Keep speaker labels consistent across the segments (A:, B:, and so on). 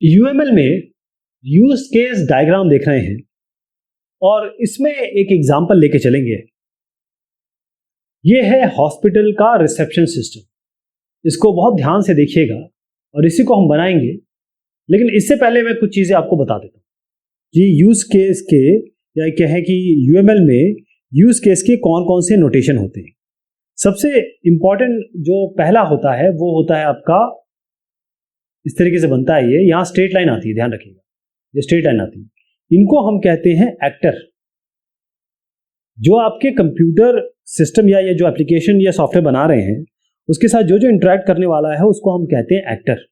A: UML में use case diagram देख रहे हैं और इसमें एक एग्जांपल लेके चलेंगे। ये है हॉस्पिटल का रिसेप्शन सिस्टम। इसको बहुत ध्यान से देखिएगा और इसी को हम बनाएंगे, लेकिन इससे पहले मैं कुछ चीज़ें आपको बता देता हूँ कि यूज केस के या कहें कि यूएमएल में यूज केस के कौन कौन से नोटेशन होते हैं। सबसे इंपॉर्टेंट जो पहला होता है वो होता है आपका, इस तरीके से बनता है ये, यहाँ स्ट्रेट लाइन आती है, ध्यान रखिएगा, ये स्ट्रेट लाइन आती है। इनको हम कहते हैं एक्टर। जो आपके कंप्यूटर सिस्टम या ये जो एप्लीकेशन या सॉफ्टवेयर बना रहे हैं उसके साथ जो जो इंटरेक्ट करने वाला है उसको हम कहते हैं एक्टर।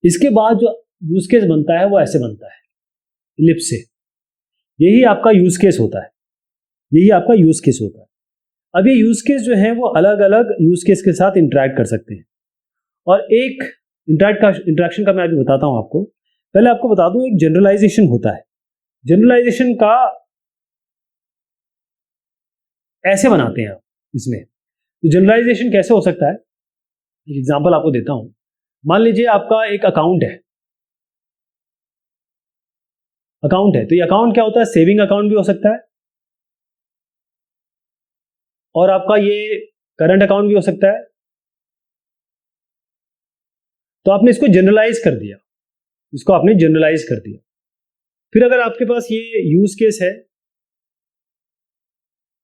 A: इसके बाद जो यूज केस बनता है वो ऐसे बनता है, इलिप्स से। यही आपका यूज केस होता है, यही आपका यूज केस होता है। अब ये यूज केस जो है वो अलग अलग यूज केस के साथ इंटरेक्ट कर सकते हैं। और एक इंटरेक्शन का मैं अभी बताता हूं आपको। पहले आपको बता दूं, एक जनरलाइजेशन होता है। जनरलाइजेशन का ऐसे बनाते हैं आप इसमें। तो जनरलाइजेशन कैसे हो सकता है, एक एग्जांपल आपको देता हूं। मान लीजिए आपका एक अकाउंट है, तो ये अकाउंट क्या होता है, सेविंग अकाउंट भी हो सकता है और आपका ये करंट अकाउंट भी हो सकता है। तो आपने इसको जनरलाइज कर दिया, इसको आपने जनरलाइज कर दिया। फिर अगर आपके पास ये यूज केस है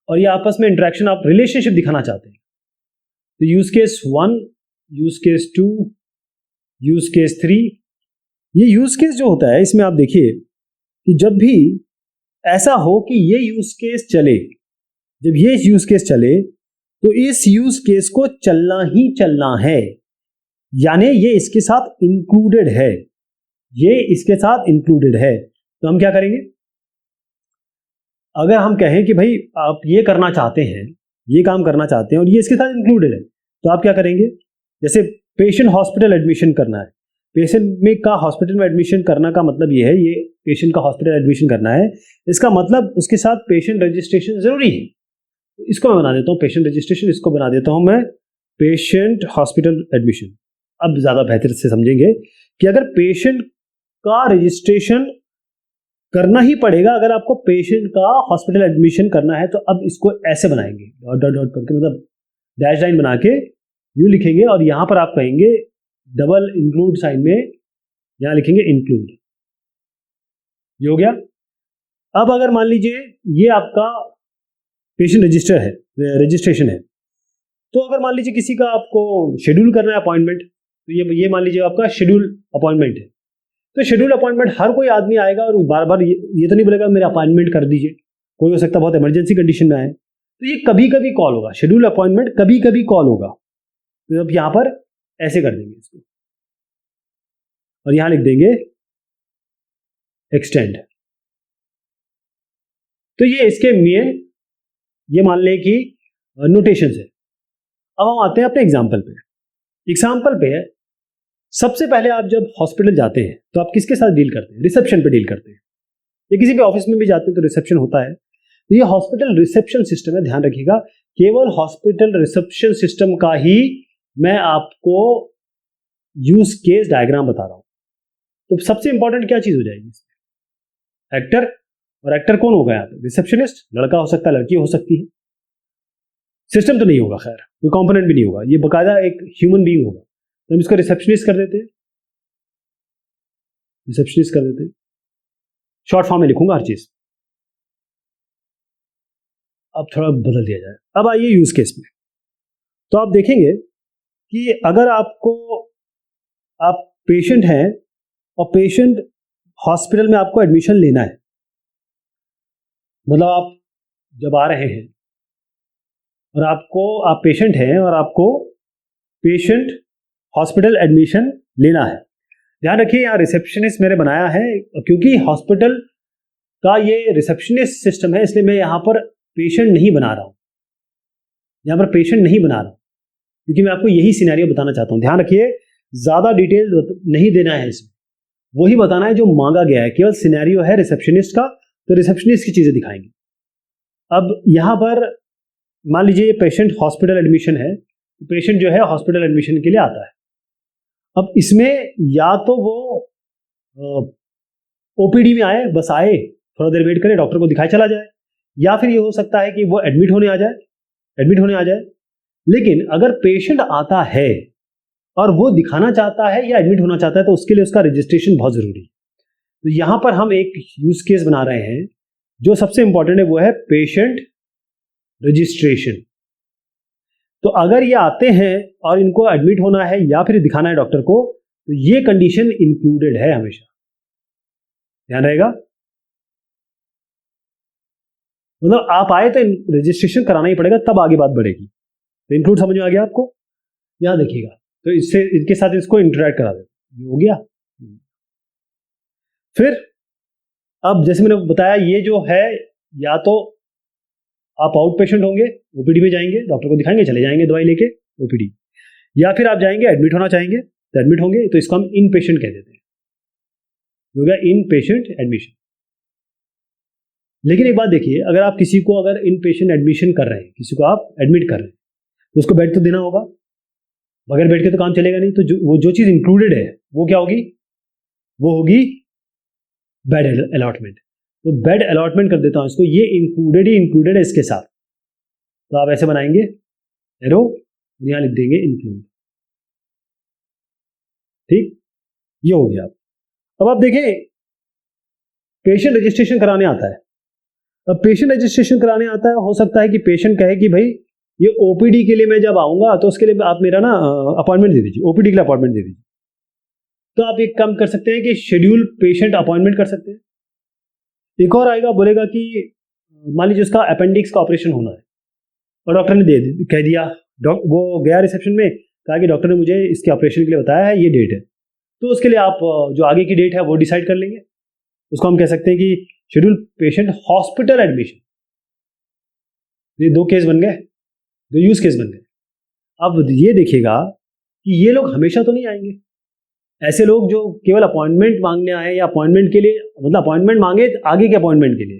A: और ये आपस में इंटरेक्शन, आप रिलेशनशिप दिखाना चाहते हैं, तो use case 1, use case 2, use case 3। ये यूज केस जो होता है इसमें आप देखिए कि जब भी ऐसा हो कि ये यूज केस चले, जब ये यूज केस चले तो इस यूज केस को चलना ही चलना है, यानी ये इसके साथ इंक्लूडेड है, ये इसके साथ इंक्लूडेड है। तो हम क्या करेंगे, अगर हम कहें कि भाई आप ये करना चाहते हैं, ये काम करना चाहते हैं और ये इसके साथ इंक्लूडेड है, तो आप क्या करेंगे, जैसे पेशेंट हॉस्पिटल एडमिशन करना है। पेशेंट में का हॉस्पिटल में एडमिशन करना का मतलब ये है, ये पेशेंट का हॉस्पिटल एडमिशन करना है, इसका मतलब उसके साथ पेशेंट रजिस्ट्रेशन जरूरी है। इसको मैं बना देता हूँ पेशेंट रजिस्ट्रेशन, इसको बना देता हूँ मैं पेशेंट हॉस्पिटल एडमिशन। अब ज्यादा बेहतर से समझेंगे कि अगर पेशेंट का रजिस्ट्रेशन करना ही पड़ेगा, अगर आपको पेशेंट का हॉस्पिटल एडमिशन करना है, तो अब इसको ऐसे बनाएंगे, डॉट डॉट डॉट करके, मतलब डैश लाइन बना के यूं लिखेंगे और यहां पर आप कहेंगे डबल इंक्लूड साइन में, यहां लिखेंगे इंक्लूड। ये हो गया। अब अगर मान लीजिए ये आपका पेशेंट रजिस्टर है, रजिस्ट्रेशन है, तो अगर मान लीजिए किसी का आपको शेड्यूल करना है अपॉइंटमेंट, तो ये मान लीजिए आपका शेड्यूल अपॉइंटमेंट है। तो शेड्यूल अपॉइंटमेंट हर कोई आदमी आएगा और बार बार ये तो नहीं बोलेगा मेरा अपॉइंटमेंट कर दीजिए, कोई हो सकता है बहुत इमरजेंसी कंडीशन में आए, तो ये कभी कभी कॉल होगा, शेड्यूल अपॉइंटमेंट कभी कभी कॉल होगा। तो अब यहां पर ऐसे कर देंगे इसको और यहां लिख देंगे एक्सटेंड। तो ये इसके मेन, ये मान लें कि नोटेशंस है। अब हम आते हैं अपने एग्जांपल पे। एग्जांपल पे सबसे पहले आप जब हॉस्पिटल जाते हैं तो आप किसके साथ डील करते हैं, रिसेप्शन पे डील करते हैं, या किसी भी ऑफिस में भी जाते हैं तो रिसेप्शन होता है। तो ये हॉस्पिटल रिसेप्शन सिस्टम है, ध्यान रखिएगा, केवल हॉस्पिटल रिसेप्शन सिस्टम का ही मैं आपको यूज केस डायग्राम बता रहा हूं। तो सबसे इंपॉर्टेंट क्या चीज हो जाएगी इसमें, एक्टर। और एक्टर कौन होगा यहाँ पे, रिसेप्शनिस्ट, लड़का हो सकता है, लड़की हो सकती है। सिस्टम तो नहीं होगा, खैर कोई कंपोनेंट भी नहीं होगा, ये बकायदा एक ह्यूमन बीइंग होगा। तो हम इसको रिसेप्शनिस्ट कर देते हैं, रिसेप्शनिस्ट कर देते हैं, शॉर्ट फॉर्म में लिखूंगा हर चीज। अब थोड़ा बदल दिया जाए। अब आइए यूज केस में। तो आप देखेंगे कि अगर आप पेशेंट हैं और पेशेंट हॉस्पिटल में आपको एडमिशन लेना है, मतलब आप जब आ रहे हैं और आप पेशेंट हैं और आपको पेशेंट हॉस्पिटल एडमिशन लेना है। ध्यान रखिए यहाँ रिसेप्शनिस्ट मैंने बनाया है क्योंकि हॉस्पिटल का ये रिसेप्शनिस्ट सिस्टम है, इसलिए मैं यहाँ पर पेशेंट नहीं बना रहा हूँ, यहाँ पर पेशेंट नहीं बना रहा हूँ क्योंकि मैं आपको यही सिनेरियो बताना चाहता हूँ। ध्यान रखिए ज्यादा डिटेल नहीं देना है इसमें, वही बताना है जो मांगा गया है, केवल सिनेरियो है रिसेप्शनिस्ट का, तो रिसेप्शनिस्ट की चीजें दिखाएंगे। अब यहाँ पर मान लीजिए ये पेशेंट हॉस्पिटल एडमिशन है, पेशेंट जो है हॉस्पिटल एडमिशन के लिए आता है। अब इसमें या तो वो ओपीडी में आए, बस आए, थोड़ा देर वेट करे, डॉक्टर को दिखाए चला जाए, या फिर ये हो सकता है कि वो एडमिट होने आ जाए। लेकिन अगर पेशेंट आता है और वो दिखाना चाहता है या एडमिट होना चाहता है तो उसके लिए उसका रजिस्ट्रेशन बहुत जरूरी है। तो यहां पर हम एक यूज केस बना रहे हैं, जो सबसे इंपॉर्टेंट है वो है पेशेंट रजिस्ट्रेशन। तो अगर ये आते हैं और इनको एडमिट होना है या फिर दिखाना है डॉक्टर को, तो ये कंडीशन इंक्लूडेड है, हमेशा ध्यान रहेगा। मतलब आप आए तो रजिस्ट्रेशन कराना ही पड़ेगा, तब आगे बात बढ़ेगी। तो इंक्लूड समझ में आ गया आपको? यहां देखिएगा, तो इससे इनके साथ इसको इंटरेक्ट करा दे, ये हो गया। फिर अब जैसे मैंने बताया, ये जो है या तो आप आउट पेशेंट होंगे, ओपीडी में जाएंगे, डॉक्टर को दिखाएंगे, चले जाएंगे दवाई लेके ओपीडी, या फिर आप जाएंगे एडमिट होना चाहेंगे तो एडमिट होंगे, तो इसको हम इन पेशेंट कह देते हैं, हो गया इन पेशेंट एडमिशन। लेकिन एक बात देखिए, अगर आप किसी को अगर इन पेशेंट एडमिशन कर रहे हैं, किसी को आप एडमिट कर रहे हैं, तो उसको बेड तो देना होगा, बगैर बेड के तो काम चलेगा नहीं। तो वो जो चीज इंक्लूडेड है वो क्या होगी? वो होगी बेड अलॉटमेंट। तो बेड अलॉटमेंट कर देता हूं इसको, ये इंक्लूडेड है इसके साथ। तो आप ऐसे बनाएंगे एरो, यहां लिख देंगे इंक्लूड, ठीक, ये हो गया। अब आप देखें, पेशेंट रजिस्ट्रेशन कराने आता है। अब पेशेंट रजिस्ट्रेशन कराने आता है, हो सकता है कि पेशेंट कहे कि भाई ये ओपीडी के लिए मैं जब आऊंगा तो उसके लिए आप मेरा ना अपॉइंटमेंट दे दीजिए, ओपीडी के लिए अपॉइंटमेंट दे दीजिए। तो आप एक काम कर सकते हैं कि शेड्यूल पेशेंट अपॉइंटमेंट कर सकते हैं। एक और आएगा, बोलेगा कि मान लीजिए उसका अपेंडिक्स का ऑपरेशन होना है और डॉक्टर ने कह दिया, वो गया रिसेप्शन में, कहा कि डॉक्टर ने मुझे इसके ऑपरेशन के लिए बताया है, ये डेट है, तो उसके लिए आप जो आगे की डेट है वो डिसाइड कर लेंगे। उसको हम कह सकते हैं कि शेड्यूल पेशेंट हॉस्पिटल एडमिशन। ये दो केस बन गए, दो यूज केस बन गए। अब ये देखिएगा कि ये लोग हमेशा तो नहीं आएंगे, ऐसे लोग जो केवल अपॉइंटमेंट मांगने आए या अपॉइंटमेंट के लिए, मतलब अपॉइंटमेंट मांगे आगे के अपॉइंटमेंट के लिए,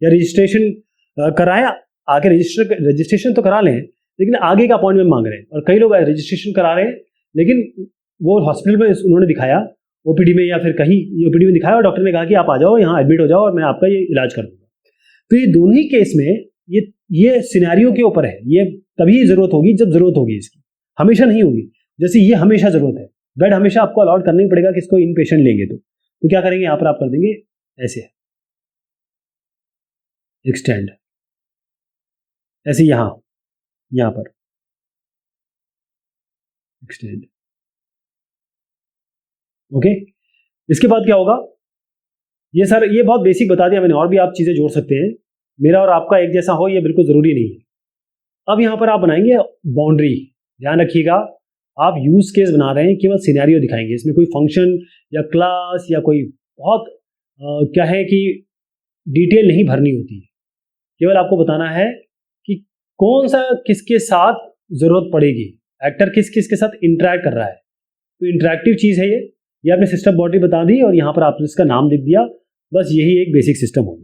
A: या रजिस्ट्रेशन कराया, आगे रजिस्ट्रेशन तो करा लें लेकिन आगे का अपॉइंटमेंट मांग रहे हैं। और कई लोग रजिस्ट्रेशन करा रहे हैं लेकिन वो हॉस्पिटल में उन्होंने दिखाया, ओपीडी में या फिर कहीं ओपीडी में दिखाया और डॉक्टर ने कहा कि आप आ जाओ यहाँ एडमिट हो जाओ और मैं आपका ये इलाज कर दूंगा। तो ये दोनों ही केस में ये सिनेरियो के ऊपर है, ये तभी जरूरत होगी जब जरूरत होगी इसकी, हमेशा नहीं होगी। जैसे ये हमेशा जरूरत है, बेड हमेशा आपको अलॉट करना ही पड़ेगा किसको, इन पेशेंट लेंगे तो क्या करेंगे, यहाँ पर आप कर देंगे ऐसे एक्सटेंड, ऐसे यहां पर एक्सटेंड, ओके। इसके बाद क्या होगा, ये सर ये बहुत बेसिक बता दिया मैंने, और भी आप चीजें जोड़ सकते हैं, मेरा और आपका एक जैसा हो ये बिल्कुल जरूरी नहीं है। अब यहां पर आप बनाएंगे बाउंड्री, ध्यान रखिएगा आप यूज केस बना रहे हैं, केवल सिनेरियो दिखाएंगे, इसमें कोई फंक्शन या क्लास या कोई बहुत क्या है कि डिटेल नहीं भरनी होती है, केवल आपको बताना है कि कौन सा किसके साथ जरूरत पड़ेगी, एक्टर किस किस के साथ इंटरेक्ट कर रहा है। तो इंटरेक्टिव चीज है ये आपने सिस्टम बॉडी बता दी और यहाँ पर आपने इसका नाम लिख दिया, बस यही एक बेसिक सिस्टम होगा।